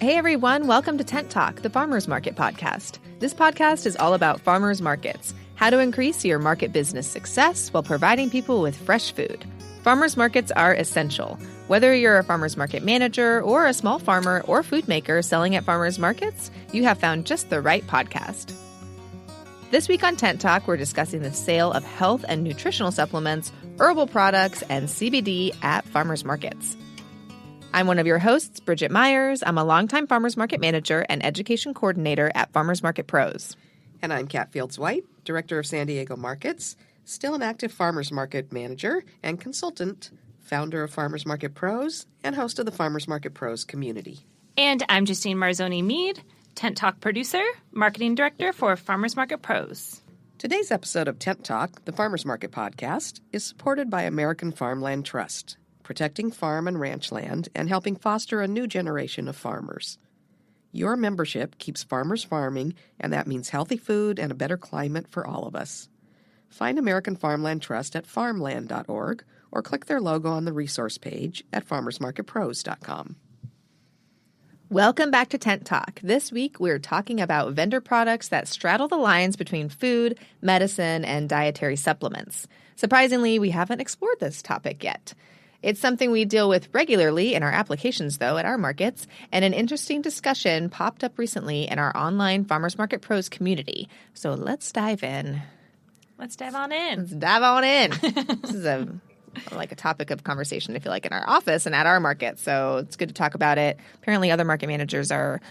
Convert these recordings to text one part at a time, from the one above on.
Hey everyone, welcome to Tent Talk, the Farmers Market podcast. This podcast is all about farmers markets, how to increase your market business success while providing people with fresh food. Farmers markets are essential. Whether you're a farmers market manager or a small farmer or food maker selling at farmers markets, you have found just the right podcast. This week on Tent Talk, we're discussing the sale of health and nutritional supplements, herbal products, and CBD at farmers markets. I'm one of your hosts, Bridget Myers. I'm a longtime farmers market manager and education coordinator at Farmers Market Pros. And I'm Kat Fields-White, Director of San Diego Markets, still an active farmers market manager and consultant, founder of Farmers Market Pros, and host of the Farmers Market Pros community. And I'm Justine Marzoni-Mead, Tent Talk producer, marketing director for Farmers Market Pros. Today's episode of Tent Talk, the Farmers Market podcast, is supported by American Farmland Trust, protecting farm and ranch land and helping foster a new generation of farmers. Your membership keeps farmers farming, and that means healthy food and a better climate for all of us. Find American Farmland Trust at farmland.org or click their logo on the resource page at farmersmarketpros.com. Welcome back to Tent Talk. This week, we're talking about vendor products that straddle the lines between food, medicine, and dietary supplements. Surprisingly, we haven't explored this topic yet. It's something we deal with regularly in our applications, though, at our markets, and an interesting discussion popped up recently in our online Farmers Market Pros community. So let's dive in. Let's dive on in. Let's dive on in. This is a topic of conversation, I feel like, in our office and at our market. So it's good to talk about it. Apparently, other market managers are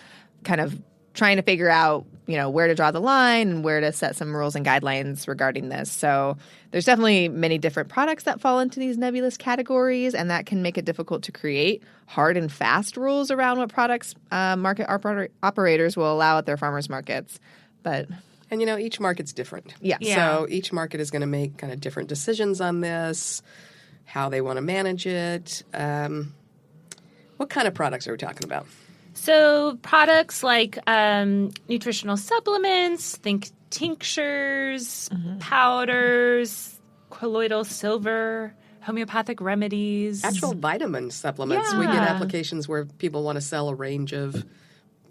kind of trying to figure out, where to draw the line and where to set some rules and guidelines regarding this. So there's definitely many different products that fall into these nebulous categories, and that can make it difficult to create hard and fast rules around what products market operators will allow at their farmers markets. But And, each market's different. Yeah. So each market is going to make kind of different decisions on this, how they want to manage it. What kind of products are we talking about? So products like nutritional supplements, think tinctures, powders, colloidal silver, homeopathic remedies. Actual vitamin supplements. Yeah. We get applications where people want to sell a range of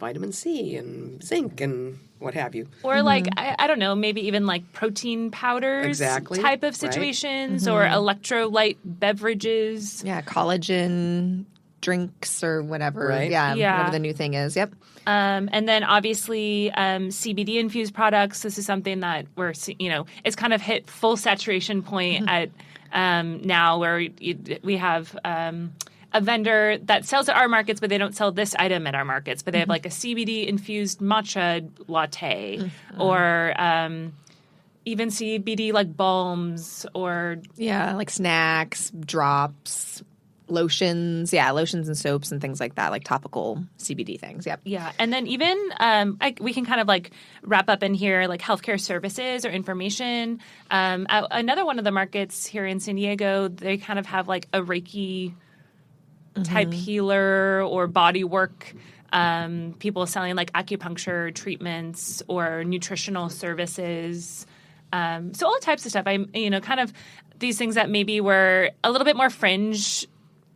vitamin C and zinc and what have you. Or like, I don't know, maybe even like protein powders type of situations, or electrolyte beverages. yeah, collagen drinks or whatever. Right. Yeah, Yeah. whatever the new thing is. Yep. And then obviously CBD infused products. This is something that it's kind of hit full saturation point at now, where we have a vendor that sells at our markets, but they don't sell this item at our markets. But they have like a CBD infused matcha latte, or even CBD like balms, or Yeah, like snacks, drops, lotions. Yeah, lotions and soaps and things like that, like topical CBD things. Yep. yeah. And then even we can kind of like wrap up in here like healthcare services or information. Another one of the markets here in San Diego, they kind of have like a Reiki type healer or body work. People selling like acupuncture treatments or nutritional services. So all types of stuff. Kind of these things that maybe were a little bit more fringe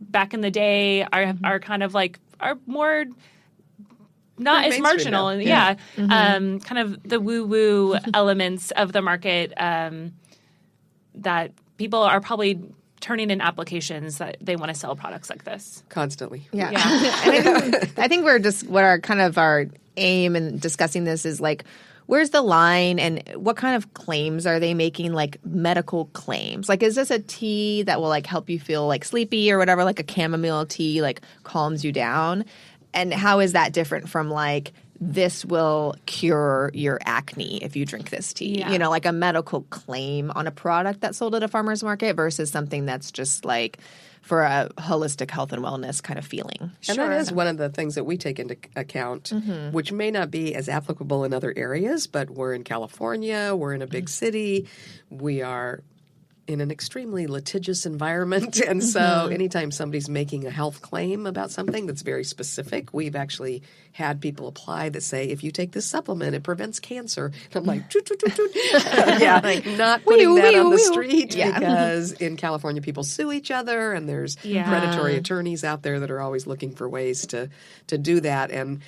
back in the day are kind of like are more not as marginal. And kind of the woo-woo elements of the market that people are probably turning in applications that they want to sell products like this. Constantly. Yeah. And I think we're just what our aim in discussing this is like, where's the line and what kind of claims are they making, like medical claims? Like, is this a tea that will like help you feel like sleepy or whatever, like a chamomile tea like calms you down? And how is that different from like, this will cure your acne if you drink this tea? Yeah. Like a medical claim on a product that's sold at a farmer's market versus something that's just like for a holistic health and wellness kind of feeling. And that is one of the things that we take into account, which may not be as applicable in other areas, but we're in California, we're in a big city, we are in an extremely litigious environment. And so anytime somebody's making a health claim about something that's very specific, we've actually had people apply that say, if you take this supplement, it prevents cancer. And I'm like, toot, toot, toot, toot. Not putting that on the street because in California people sue each other and there's predatory attorneys out there that are always looking for ways to do that. And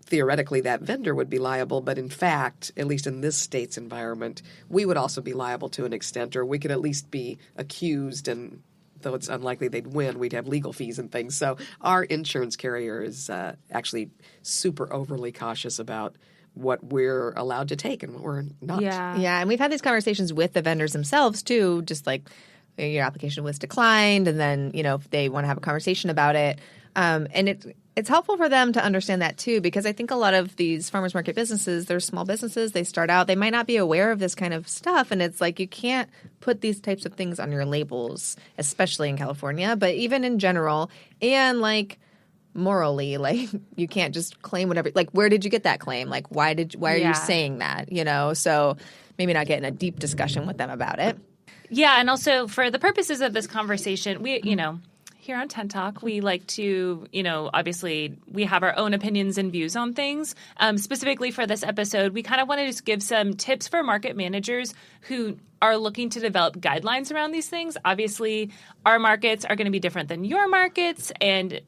theoretically, that vendor would be liable, but in fact, at least in this state's environment, we would also be liable to an extent, or we could at least be accused, and though it's unlikely they'd win, we'd have legal fees and things. So our insurance carrier is actually super overly cautious about what we're allowed to take and what we're not. Yeah, and we've had these conversations with the vendors themselves, too, just like your application was declined, and then, if they want to have a conversation about it. And it's helpful for them to understand that, too, because I think a lot of these farmers market businesses, they're small businesses. They start out. They might not be aware of this kind of stuff. And it's like you can't put these types of things on your labels, especially in California, but even in general. And like morally, like you can't just claim whatever. Like, where did you get that claim? Like, why are you saying that? So maybe not get in a deep discussion with them about it. Yeah. And also for the purposes of this conversation, we, here on Tent Talk, we like to, obviously we have our own opinions and views on things. Specifically for this episode, we kind of want to just give some tips for market managers who are looking to develop guidelines around these things. Obviously, our markets are going to be different than your markets, and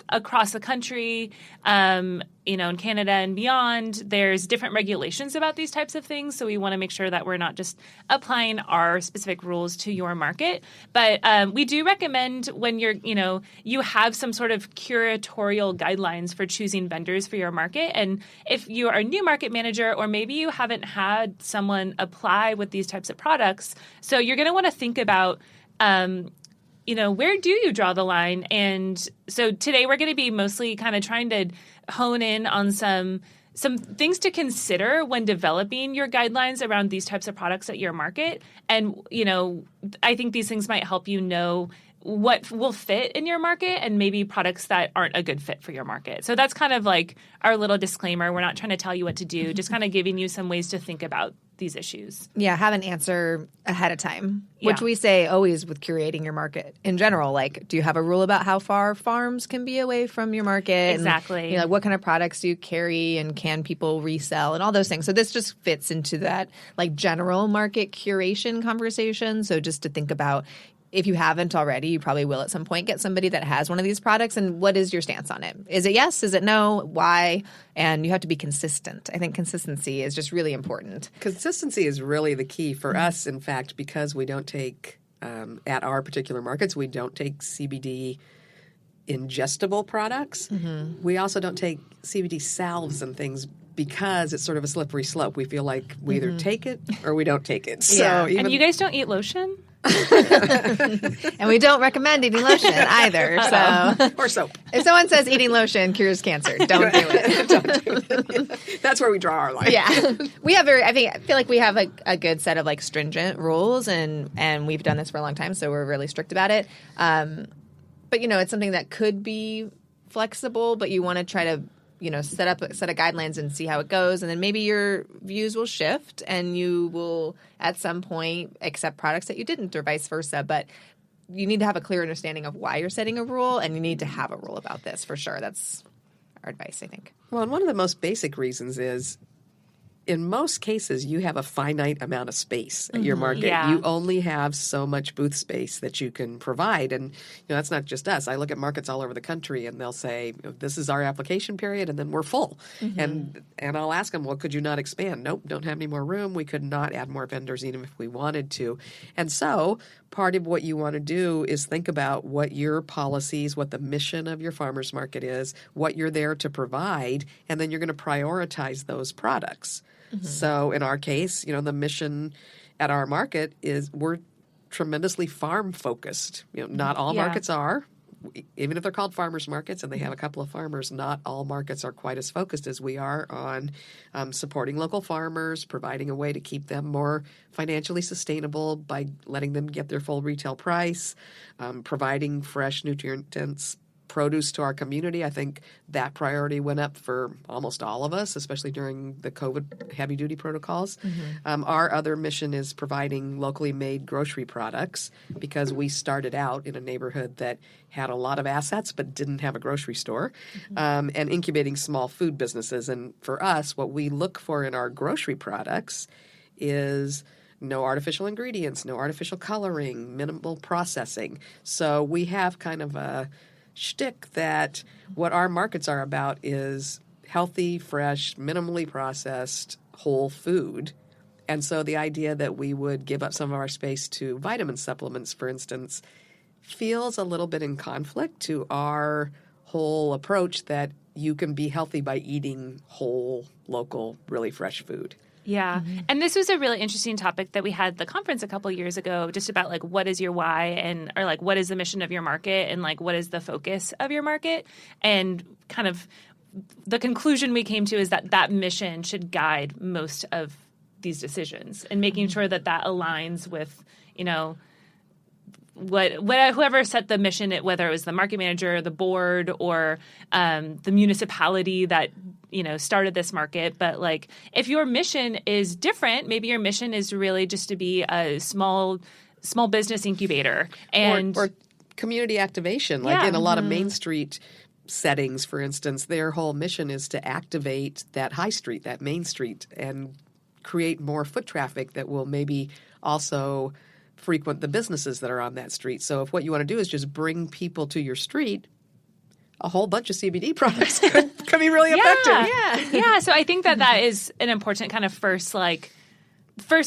across the country, in Canada and beyond, there's different regulations about these types of things. So we want to make sure that we're not just applying our specific rules to your market. But we do recommend when you have some sort of curatorial guidelines for choosing vendors for your market. And if you are a new market manager, or maybe you haven't had someone apply with these types of products, so you're going to want to think about where do you draw the line? And so today we're going to be mostly kind of trying to hone in on some things to consider when developing your guidelines around these types of products at your market. And, I think these things might help you know what will fit in your market and maybe products that aren't a good fit for your market. So that's kind of like our little disclaimer. We're not trying to tell you what to do, just kind of giving you some ways to think about these issues. Yeah, have an answer ahead of time, which we say always with curating your market in general. Like, do you have a rule about how far farms can be away from your market? Exactly. And, what kind of products do you carry, and can people resell, and all those things. So this just fits into that like general market curation conversation. So just to think about, if you haven't already, you probably will at some point get somebody that has one of these products. And what is your stance on it? Is it yes? Is it no? Why? And you have to be consistent. I think consistency is just really important. Consistency is really the key for us, in fact, because we don't take, at our particular markets, we don't take CBD ingestible products. Mm-hmm. We also don't take CBD salves and things because it's sort of a slippery slope. We feel like we either take it or we don't take it. So and you guys don't eat lotion? And we don't recommend eating lotion either. So or soap. If someone says eating lotion cures cancer, don't do it. Don't do it. That's where we draw our line. Yeah, we have I feel like we have a good set of like stringent rules, and we've done this for a long time, so we're really strict about it. But it's something that could be flexible, but you want to try to set up a set of guidelines and see how it goes. And then maybe your views will shift and you will at some point accept products that you didn't, or vice versa. But you need to have a clear understanding of why you're setting a rule, and you need to have a rule about this for sure. That's our advice, I think. Well, and one of the most basic reasons is, in most cases, you have a finite amount of space at your market. Yeah. You only have so much booth space that you can provide. And that's not just us. I look at markets all over the country, and they'll say, this is our application period, and then we're full. Mm-hmm. And I'll ask them, well, could you not expand? Nope, don't have any more room. We could not add more vendors even if we wanted to. And so part of what you want to do is think about what your policies, what the mission of your farmer's market is, what you're there to provide, and then you're going to prioritize those products. Mm-hmm. So in our case, the mission at our market is we're tremendously farm focused. Not all markets are. Even if they're called farmers markets and they have a couple of farmers, not all markets are quite as focused as we are on supporting local farmers, providing a way to keep them more financially sustainable by letting them get their full retail price, providing fresh, nutrient-dense produce to our community. I think that priority went up for almost all of us, especially during the COVID heavy-duty protocols. Our other mission is providing locally made grocery products because we started out in a neighborhood that had a lot of assets but didn't have a grocery store, and incubating small food businesses. And for us, what we look for in our grocery products is no artificial ingredients, no artificial coloring, minimal processing. So we have kind of a shtick that what our markets are about is healthy, fresh, minimally processed, whole food. And so the idea that we would give up some of our space to vitamin supplements, for instance, feels a little bit in conflict to our whole approach that you can be healthy by eating whole, local, really fresh food. Yeah. And this was a really interesting topic that we had at the conference a couple of years ago, just about like what is your why and or like what is the mission of your market and like what is the focus of your market. And kind of the conclusion we came to is that that mission should guide most of these decisions and making sure that that aligns with, you know, what whoever set the mission, whether it was the market manager, the board, or the municipality that, you know, started this market. But like, if your mission is different, maybe your mission is really just to be a small business incubator and or community activation. Like in a lot of Main Street settings, for instance, their whole mission is to activate that high street, that Main Street, and create more foot traffic that will maybe also frequent the businesses that are on that street. So if what you want to do is just bring people to your street, a whole bunch of CBD products could be really effective. Yeah. So I think that is an important kind of first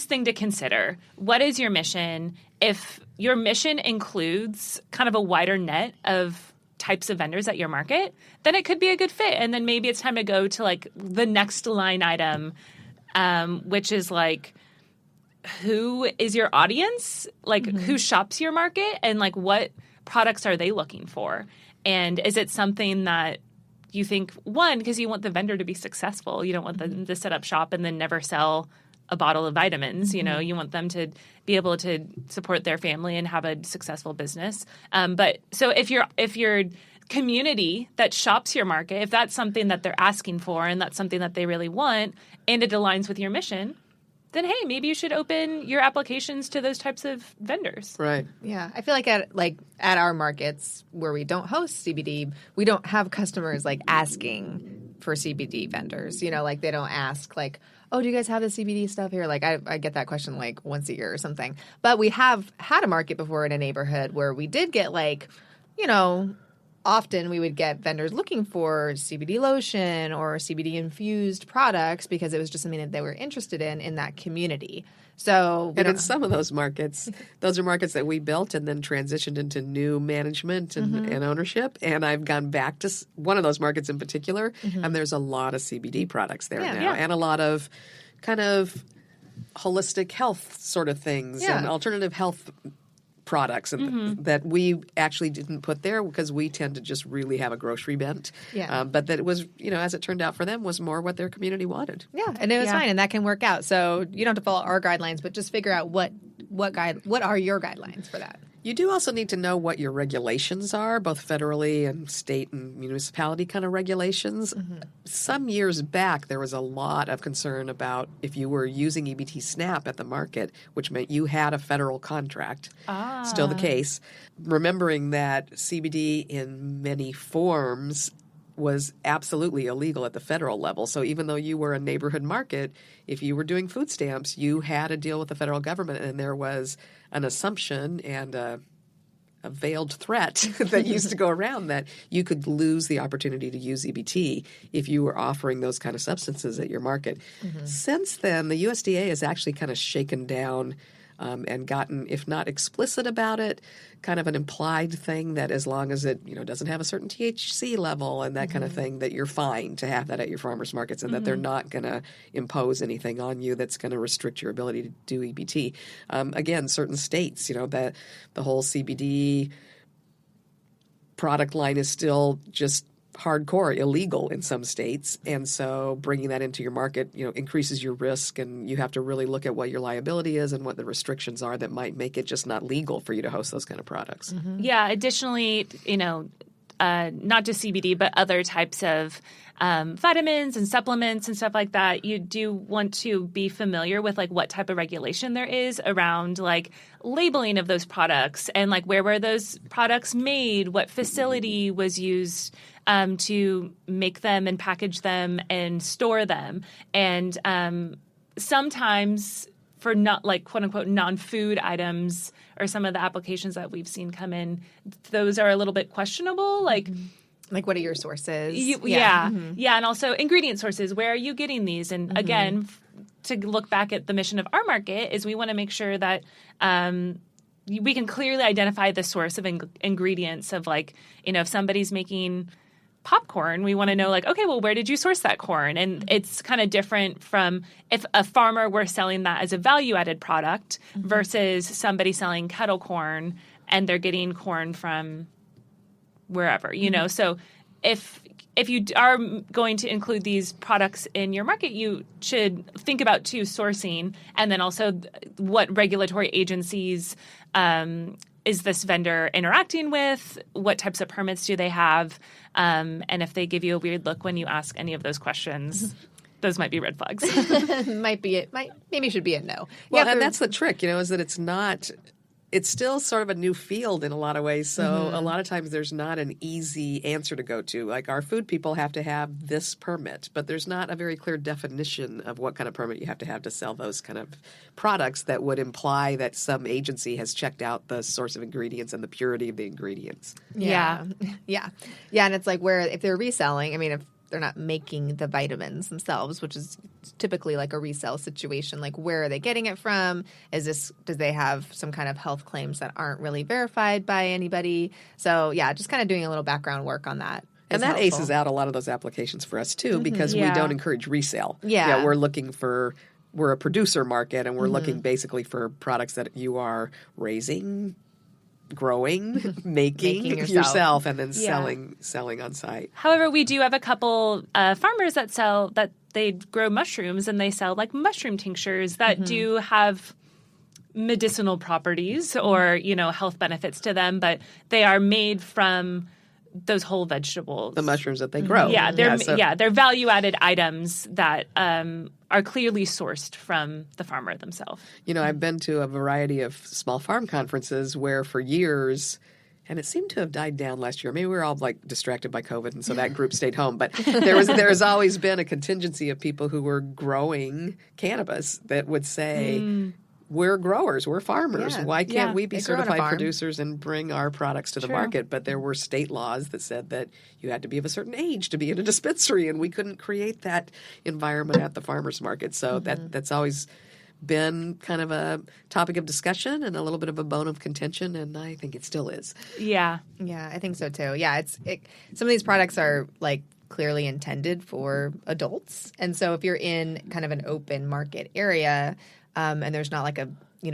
thing to consider. What is your mission? If your mission includes kind of a wider net of types of vendors at your market, then it could be a good fit. And then maybe it's time to go to like the next line item, which is like, who is your audience? Like who shops your market and like what products are they looking for? And is it something that you think, one, because you want the vendor to be successful. You don't want them to set up shop and then never sell a bottle of vitamins. You know, you want them to be able to support their family and have a successful business. But so if your community that shops your market, if that's something that they're asking for and that's something that they really want and it aligns with your mission, then hey, maybe you should open your applications to those types of vendors. Right. Yeah. I feel like at our markets where we don't host CBD, we don't have customers like asking for CBD vendors. You know, like they don't ask like, oh, do you guys have the CBD stuff here? Like I get that question like once a year or something. But we have had a market before in a neighborhood where we did get like, you know, often we would get vendors looking for CBD lotion or CBD infused products because it was just something that they were interested in that community. So, and in some of those markets, those are markets that we built and then transitioned into new management and ownership. And I've gone back to one of those markets in particular, and there's a lot of CBD products there now, and a lot of kind of holistic health sort of things and alternative health products and that we actually didn't put there because we tend to just really have a grocery bent. But that it was, you know, as it turned out for them, was more what their community wanted. Yeah, and it was fine, and that can work out. So you don't have to follow our guidelines, but just figure out what are your guidelines for that. You do also need to know what your regulations are, both federally and state and municipality kind of regulations. Some years back, there was a lot of concern about if you were using EBT SNAP at the market, which meant you had a federal contract. Still the case. Remembering that CBD in many forms was absolutely illegal at the federal level. So even though you were a neighborhood market, if you were doing food stamps, you had to deal with the federal government, and there was an assumption and a veiled threat that used to go around that you could lose the opportunity to use EBT if you were offering those kind of substances at your market. Since then, the USDA has actually kind of shaken down and gotten, if not explicit about it, kind of an implied thing that as long as it, you know, doesn't have a certain THC level and that kind of thing, that you're fine to have that at your farmers markets and that they're not going to impose anything on you that's going to restrict your ability to do EBT. Again, certain states, you know, that the whole CBD product line is still just hardcore illegal in some states, and so bringing that into your market, you know, increases your risk, and you have to really look at what your liability is and what the restrictions are that might make it just not legal for you to host those kind of products. Yeah. Additionally, you know, not just CBD, but other types of vitamins and supplements and stuff like that, you do want to be familiar with like what type of regulation there is around like labeling of those products and like where were those products made, what facility was used to make them and package them and store them. And sometimes for not like quote unquote non-food items or some of the applications that we've seen come in, those are a little bit questionable. Like, what are your sources? Yeah. And also ingredient sources. Where are you getting these? And again, to look back at the mission of our market is we want to make sure that we can clearly identify the source of ingredients of like, you know, if somebody's making popcorn, we want to know like, okay, well, where did you source that corn? And it's kind of different from if a farmer were selling that as a value-added product versus somebody selling kettle corn and they're getting corn from wherever, you know. So if you are going to include these products in your market, you should think about too sourcing and then also what regulatory agencies is this vendor interacting with? What types of permits do they have? And if they give you a weird look when you ask any of those questions, those might be red flags. Maybe should be a no. Well, and that's the trick, you know, is that it's still sort of a new field in a lot of ways. So a lot of times there's not an easy answer to go to. Like our food people have to have this permit, but there's not a very clear definition of what kind of permit you have to sell those kind of products that would imply that some agency has checked out the source of ingredients and the purity of the ingredients. Yeah. And it's like where if they're reselling, I mean, if they're not making the vitamins themselves, which is typically like a resale situation. Like, where are they getting it from? Do they have some kind of health claims that aren't really verified by anybody? So, yeah, just kind of doing a little background work on that. And that aces out a lot of those applications for us, too, because we don't encourage resale. Yeah. We're a producer market, and we're looking basically for products that you are raising, growing, making yourself, and then selling on site. However, we do have a couple farmers that they grow mushrooms and they sell like mushroom tinctures that do have medicinal properties or, you know, health benefits to them, but they are made from those whole vegetables. The mushrooms that they grow. Yeah, they're value-added items that are clearly sourced from the farmer themselves. You know, I've been to a variety of small farm conferences where for years, and it seemed to have died down last year. Maybe we were all like distracted by COVID, and so that group stayed home. But there's always been a contingency of people who were growing cannabis that would say, we're growers, we're farmers. Yeah. Why can't we be certified producers and bring our products to the market? But there were state laws that said that you had to be of a certain age to be in a dispensary, and we couldn't create that environment at the farmers market. So that's always been kind of a topic of discussion and a little bit of a bone of contention, and I think it still is. Yeah, I think so too. Yeah, some of these products are like clearly intended for adults, and so if you're in kind of an open market area, and there's not like a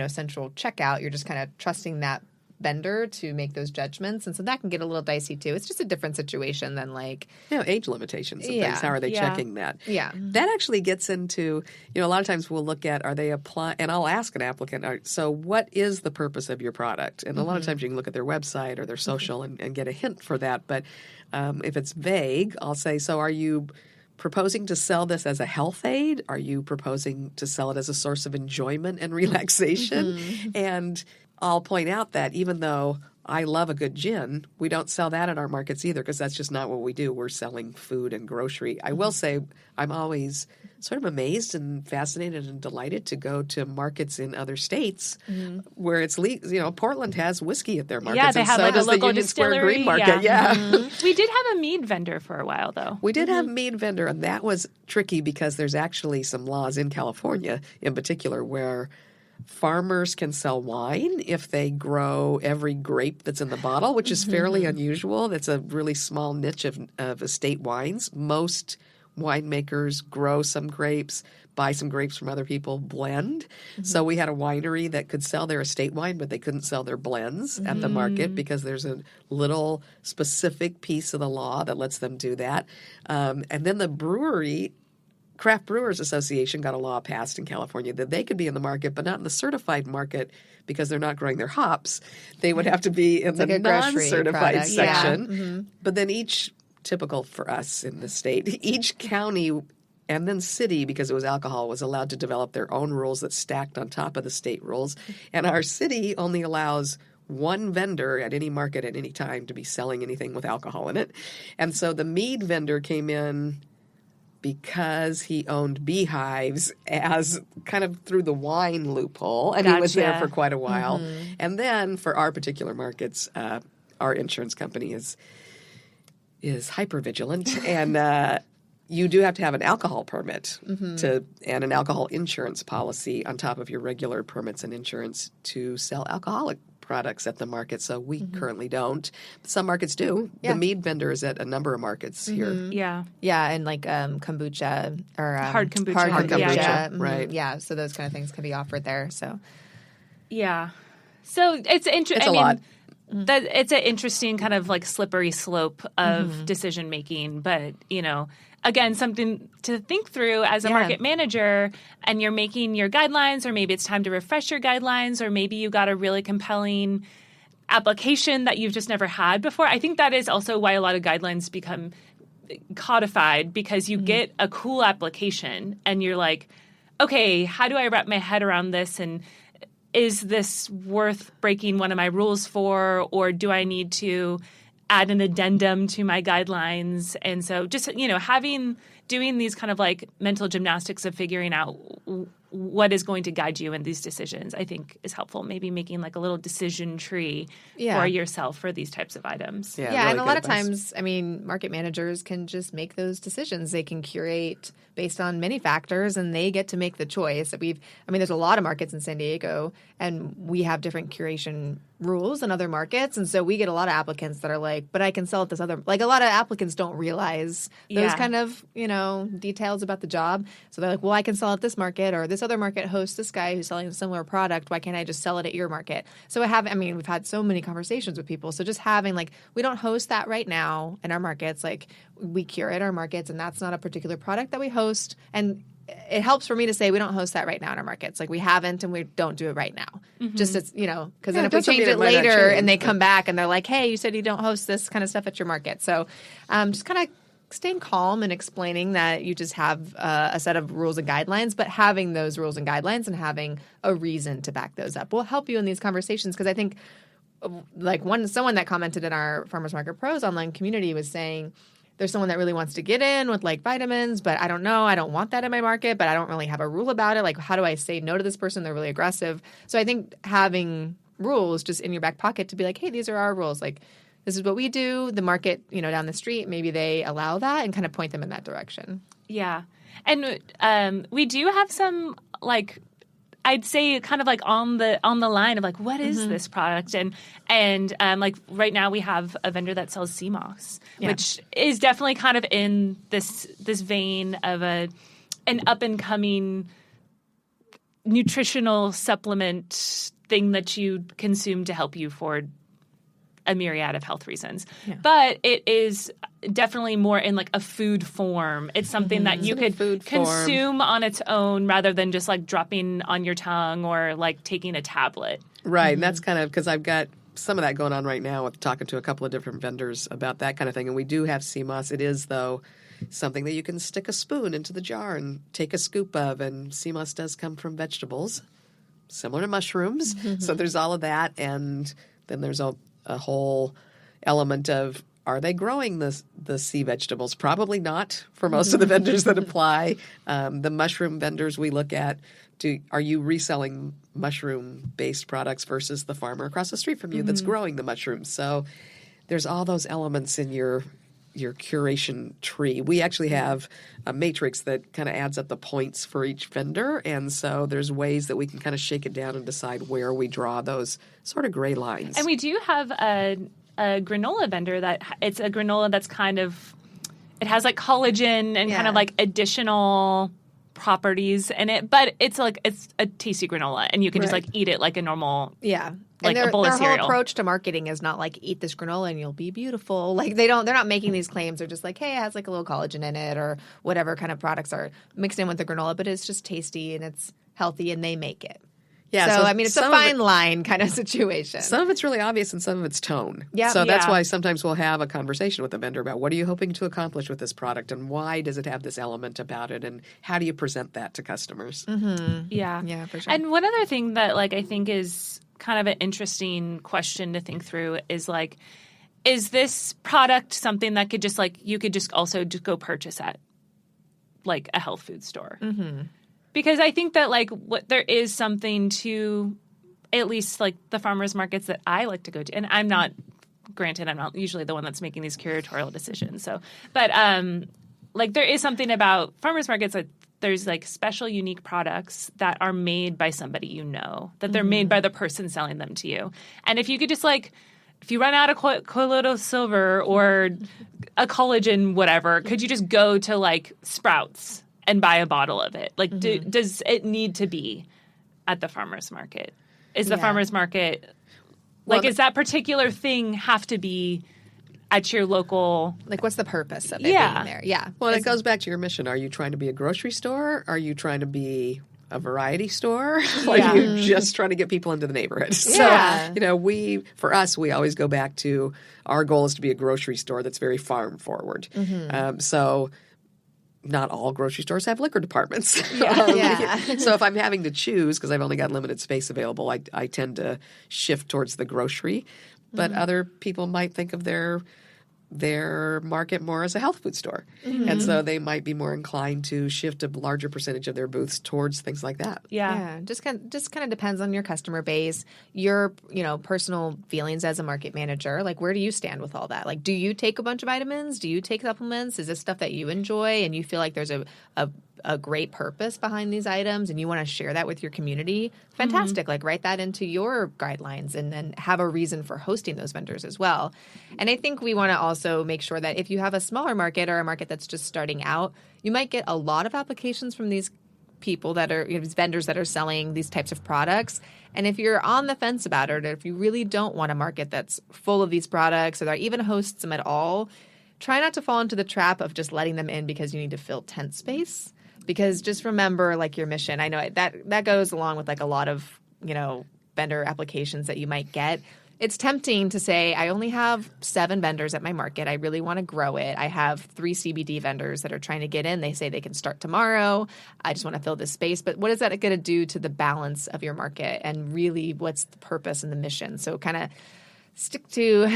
central checkout, you're just kind of trusting that vendor to make those judgments, and so that can get a little dicey too. It's just a different situation than like age limitations and things. How are they checking that? Yeah, that actually gets into a lot of times we'll look at, are they applying, and I'll ask an applicant, so what is the purpose of your product? And a lot of times you can look at their website or their social and get a hint for that. But if it's vague, I'll say, so are you proposing to sell this as a health aid? Are you proposing to sell it as a source of enjoyment and relaxation? And I'll point out that even though I love a good gin, we don't sell that at our markets either, because that's just not what we do. We're selling food and grocery. I will say I'm always sort of amazed and fascinated and delighted to go to markets in other states where it's legal. Portland has whiskey at their markets. Yeah, they have like a local Union distillery. Square Green Market. Yeah. We did have a mead vendor for a while, though. We did have a mead vendor, and that was tricky because there's actually some laws in California in particular where farmers can sell wine if they grow every grape that's in the bottle, which is fairly unusual. That's a really small niche of estate wines. Most winemakers grow some grapes, buy some grapes from other people, blend. So we had a winery that could sell their estate wine, but they couldn't sell their blends at the market because there's a little specific piece of the law that lets them do that. And then the brewery Craft Brewers Association got a law passed in California that they could be in the market, but not in the certified market because they're not growing their hops. They would have to be in the non-certified section. But then typical for us in the state, each county and then city, because it was alcohol, was allowed to develop their own rules that stacked on top of the state rules. And our city only allows one vendor at any market at any time to be selling anything with alcohol in it. And so the mead vendor came in because he owned beehives as kind of through the wine loophole, and he was there for quite a while. And then for our particular markets, our insurance company is hypervigilant, and you do have to have an alcohol permit and an alcohol insurance policy on top of your regular permits and insurance to sell alcoholic products at the market. So we currently don't. Some markets do. The mead vendor is at a number of markets here. Yeah, and like kombucha or hard kombucha. Hard kombucha. Right. Yeah, so those kind of things can be offered there. So so it's interesting. It's a lot. That it's an interesting kind of like slippery slope of decision making, but again, something to think through as a market manager, and you're making your guidelines, or maybe it's time to refresh your guidelines, or maybe you got a really compelling application that you've just never had before. I think that is also why a lot of guidelines become codified, because you get a cool application and you're like, okay, how do I wrap my head around this? And is this worth breaking one of my rules for, or do I need to add an addendum to my guidelines? And so just, doing these kind of like mental gymnastics of figuring out what is going to guide you in these decisions, I think is helpful. Maybe making like a little decision tree for yourself for these types of items. Yeah, really, and a lot of times, market managers can just make those decisions. They can curate based on many factors, and they get to make the choice. There's a lot of markets in San Diego, and we have different curation rules in other markets, and so we get a lot of applicants that are like, but I can sell at this other, like a lot of applicants don't realize those kind of, details about the job. So they're like, well, I can sell at this market, or this other market hosts this guy who's selling a similar product. Why can't I just sell it at your market? So we've had so many conversations with people. So just having we don't host that right now in our markets. Like we curate our markets, and that's not a particular product that we host. And it helps for me to say we don't host that right now in our markents. Like we haven't, and we don't do it right now. Just as, because then if we change it later and they come back and they're like, hey, you said you don't host this kind of stuff at your market. So just kind of staying calm and explaining that you just have a set of rules and guidelines, but having those rules and guidelines and having a reason to back those up will help you in these conversations. Because I think someone that commented in our Farmers Market Pros online community was saying, there's someone that really wants to get in with like vitamins, but I don't know. I don't want that in my market, but I don't really have a rule about it. Like, how do I say no to this person? They're really aggressive. So I think having rules just in your back pocket to be like, hey, these are our rules. Like, this is what we do. The market, down the street, maybe they allow that, and kind of point them in that direction. Yeah. And we do have some I'd say kind of like on the line of like, what is this product? And like right now we have a vendor that sells sea moss, which is definitely kind of in this vein of an up and coming nutritional supplement thing that you consume to help you for a myriad of health reasons. Yeah. But it is definitely more in like a food form. It's something that you could consume on its own rather than just like dropping on your tongue or like taking a tablet. Right. And that's kind of because I've got some of that going on right now with talking to a couple of different vendors about that kind of thing. And we do have sea moss. It is, though, something that you can stick a spoon into the jar and take a scoop of. And sea moss does come from vegetables, similar to mushrooms. So there's all of that. And then there's a whole element of, are they growing the sea vegetables? Probably not for most of the vendors that apply. The mushroom vendors we look at, are you reselling mushroom-based products versus the farmer across the street from you that's growing the mushrooms? So there's all those elements in your curation tree. We actually have a matrix that kind of adds up the points for each vendor, and so there's ways that we can kind of shake it down and decide where we draw those sort of gray lines. And we do have a granola vendor it's a granola that's kind of, it has like collagen and kind of like additional properties in it, but it's a tasty granola, and you can just eat it like a normal like a bowl of cereal. Their whole approach to marketing is not like eat this granola and you'll be beautiful. Like they're not making these claims. They're just like, hey, it has like a little collagen in it or whatever kind of products are mixed in with the granola, but it's just tasty and it's healthy and they make it. Yeah, so I mean, it's a fine line kind of situation. Some of it's really obvious and some of it's tone. Yeah. So that's why sometimes we'll have a conversation with the vendor about what are you hoping to accomplish with this product and why does it have this element about it and how do you present that to customers? Mm-hmm. Yeah. Yeah, for sure. And one other thing that like I think is kind of an interesting question to think through is like, is this product something that could just like you could just also just go purchase at like a health food store? Mm-hmm. Because I think that like there is something to at least like the farmers markets that I like to go to, and I'm not usually the one that's making these curatorial decisions. So, but like there is something about farmers markets that there's like special unique products that are made by somebody that they're made by the person selling them to you. And if you could just like if you run out of colloidal silver or a collagen whatever, could you just go to like Sprouts and buy a bottle of it? Like, does it need to be at the farmer's market? Is the farmer's market, like, is that particular thing have to be at your local? Like, what's the purpose of it being there? Yeah. Well, it goes back to your mission. Are you trying to be a grocery store? Are you trying to be a variety store? Like, you're just trying to get people into the neighborhood. So, you know, for us, we always go back to our goal is to be a grocery store that's very farm forward. So not all grocery stores have liquor departments. So if I'm having to choose, because I've only got limited space available, I tend to shift towards the grocery. But other people might think of their market more as a health food store. And so they might be more inclined to shift a larger percentage of their booths towards things like that. Yeah. Just kind of depends on your customer base, your, personal feelings as a market manager. Like, where do you stand with all that? Like, do you take a bunch of vitamins? Do you take supplements? Is this stuff that you enjoy and you feel like there's a great purpose behind these items and you want to share that with your community? Fantastic. Like, write that into your guidelines and then have a reason for hosting those vendors as well. And I think we want to also make sure that if you have a smaller market or a market that's just starting out, you might get a lot of applications from these people that are these vendors that are selling these types of products. And if you're on the fence about it, or if you really don't want a market that's full of these products or that even hosts them at all, try not to fall into the trap of just letting them in because you need to fill tent space. Because just remember, like, your mission. I know that goes along with, like, a lot of, vendor applications that you might get. It's tempting to say, I only have 7 vendors at my market. I really want to grow it. I have 3 CBD vendors that are trying to get in. They say they can start tomorrow. I just want to fill this space. But what is that going to do to the balance of your market? And really, what's the purpose and the mission? So kind of stick to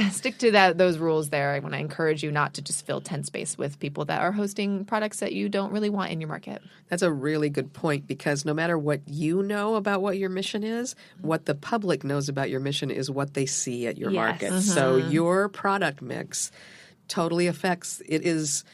those rules there. I want to encourage you not to just fill tent space with people that are hosting products that you don't really want in your market. That's a really good point, because no matter what you know about what your mission is, what the public knows about your mission is what they see at your market. So your product mix totally affects, it is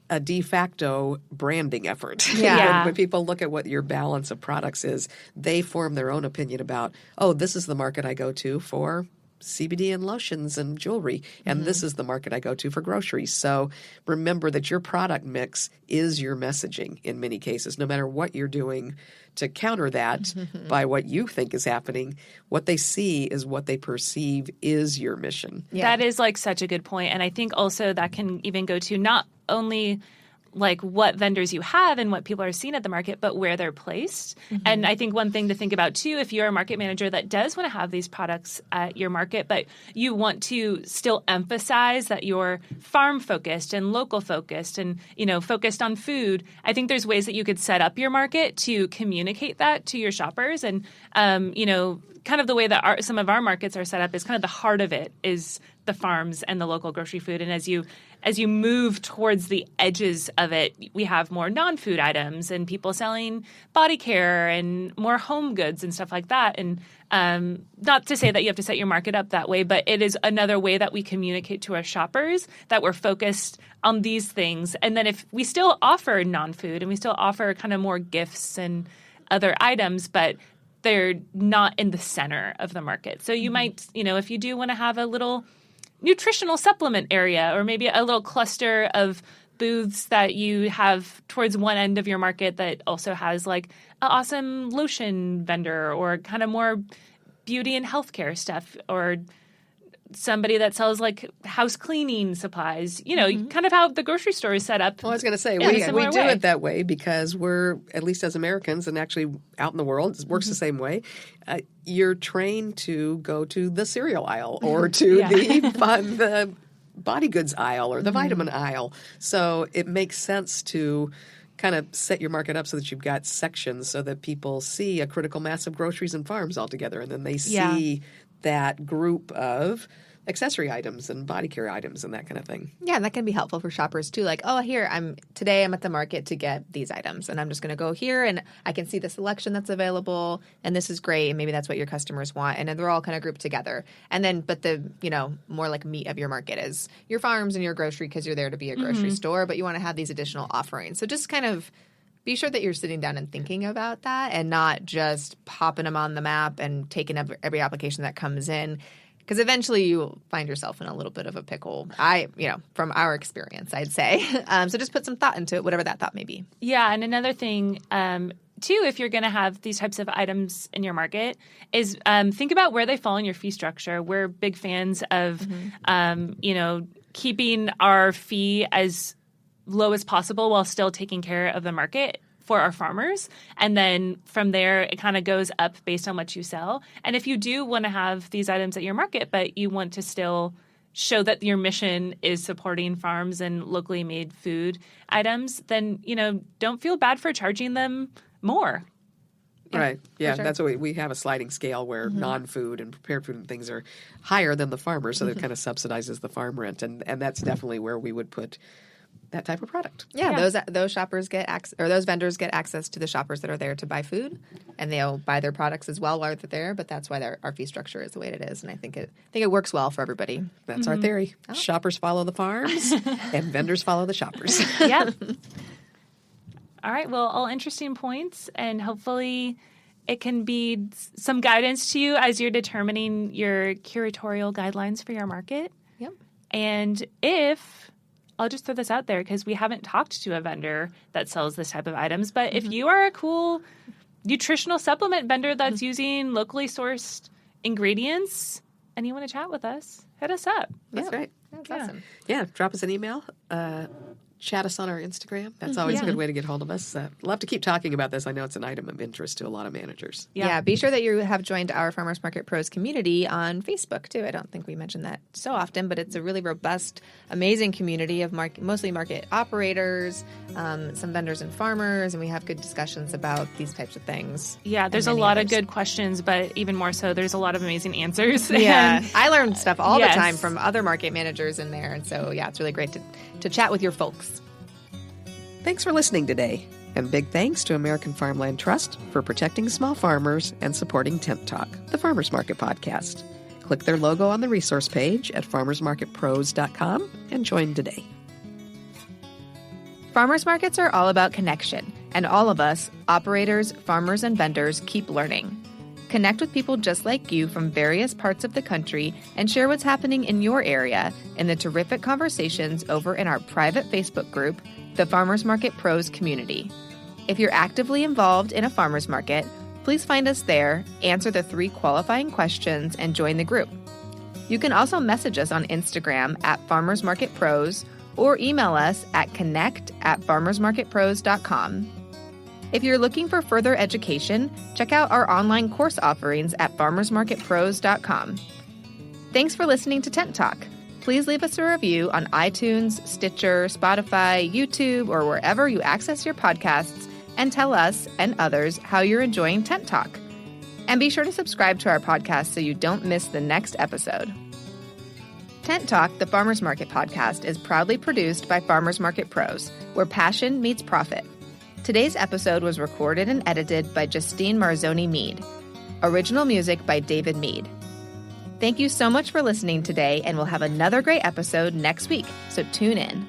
a de facto branding effort. When people look at what your balance of products is, they form their own opinion about, oh, this is the market I go to for CBD and lotions and jewelry, and this is the market I go to for groceries. So remember that your product mix is your messaging in many cases, no matter what you're doing to counter that by what you think is happening. What they see is what they perceive is your mission. That is like such a good point. And I think also that can even go to not only like what vendors you have and what people are seeing at the market, but where they're placed. And I think one thing to think about too, if you're a market manager that does want to have these products at your market, but you want to still emphasize that you're farm focused and local focused and, focused on food, I think there's ways that you could set up your market to communicate that to your shoppers. And, kind of the way that some of our markets are set up is kind of the heart of it is the farms and the local grocery food. And as you move towards the edges of it, we have more non-food items and people selling body care and more home goods and stuff like that. And not to say that you have to set your market up that way, but it is another way that we communicate to our shoppers that we're focused on these things. And then if we still offer non-food and we still offer kind of more gifts and other items, but they're not in the center of the market. So you might, if you do want to have a little nutritional supplement area or maybe a little cluster of booths that you have towards one end of your market that also has like an awesome lotion vendor or kind of more beauty and healthcare stuff, or somebody that sells like house cleaning supplies, kind of how the grocery store is set up. Well, I was going to say, we do it that way because we're, at least as Americans and actually out in the world, it works the same way. You're trained to go to the cereal aisle or to the body goods aisle or the vitamin aisle. So it makes sense to kind of set your market up so that you've got sections so that people see a critical mass of groceries and farms all together, and then they see that group of accessory items and body care items and that kind of thing. Yeah, and that can be helpful for shoppers too. Like, oh, here, today I'm at the market to get these items, and I'm just going to go here and I can see the selection that's available, and this is great, and maybe that's what your customers want, and then they're all kind of grouped together. And then, but the, more like meat of your market is your farms and your grocery because you're there to be a grocery store, but you want to have these additional offerings. So just kind of be sure that you're sitting down and thinking about that and not just popping them on the map and taking up every application that comes in. Because eventually you'll find yourself in a little bit of a pickle. From our experience, I'd say. So just put some thought into it, whatever that thought may be. Yeah, and another thing, too, if you're going to have these types of items in your market, is think about where they fall in your fee structure. We're big fans of, keeping our fee as low as possible while still taking care of the market for our farmers. And then from there, it kind of goes up based on what you sell. And if you do want to have these items at your market, but you want to still show that your mission is supporting farms and locally made food items, then, don't feel bad for charging them more. Right. Yeah, sure. That's what we have a sliding scale where non-food and prepared food and things are higher than the farmer, so that kind of subsidizes the farm rent. And that's definitely where we would put that type of product. Yeah. Those shoppers get access, or those vendors get access to the shoppers that are there to buy food, and they'll buy their products as well while they're there. But that's why our fee structure is the way it is, and I think it works well for everybody. That's our theory. Oh. Shoppers follow the farms, and vendors follow the shoppers. Yep. All right. Well, all interesting points, and hopefully it can be some guidance to you as you're determining your curatorial guidelines for your market. Yep. And I'll just throw this out there because we haven't talked to a vendor that sells this type of items. But if you are a cool nutritional supplement vendor that's using locally sourced ingredients and you want to chat with us, hit us up. That's great. That's awesome. Yeah, drop us an email. Chat us on our Instagram. That's always a good way to get hold of us. Love to keep talking about this. I know it's an item of interest to a lot of managers. Yeah, be sure that you have joined our Farmers Market Pros community on Facebook, too. I don't think we mention that so often, but it's a really robust, amazing community of mostly market operators, some vendors and farmers, and we have good discussions about these types of things. Yeah, there's a lot of good questions, but even more so, there's a lot of amazing answers. Yeah, I learn stuff all the time from other market managers in there, and so, it's really great to chat with your folks. Thanks for listening today, and big thanks to American Farmland Trust for protecting small farmers and supporting Tent Talk, the Farmers Market podcast. Click their logo on the resource page at farmersmarketpros.com and join today. Farmers markets are all about connection, and all of us, operators, farmers, and vendors, keep learning. Connect with people just like you from various parts of the country and share what's happening in your area in the terrific conversations over in our private Facebook group, the Farmers Market Pros Community. If you're actively involved in a farmers market, please find us there, answer the 3 qualifying questions, and join the group. You can also message us on Instagram at Farmers Market Pros or email us at connect@farmersmarketpros.com. If you're looking for further education, check out our online course offerings at farmersmarketpros.com. Thanks for listening to Tent Talk. Please leave us a review on iTunes, Stitcher, Spotify, YouTube, or wherever you access your podcasts, and tell us and others how you're enjoying Tent Talk. And be sure to subscribe to our podcast so you don't miss the next episode. Tent Talk, the Farmers Market podcast, is proudly produced by Farmers Market Pros, where passion meets profit. Today's episode was recorded and edited by Justine Marzoni Mead. Original music by David Mead. Thank you so much for listening today, and we'll have another great episode next week, so tune in.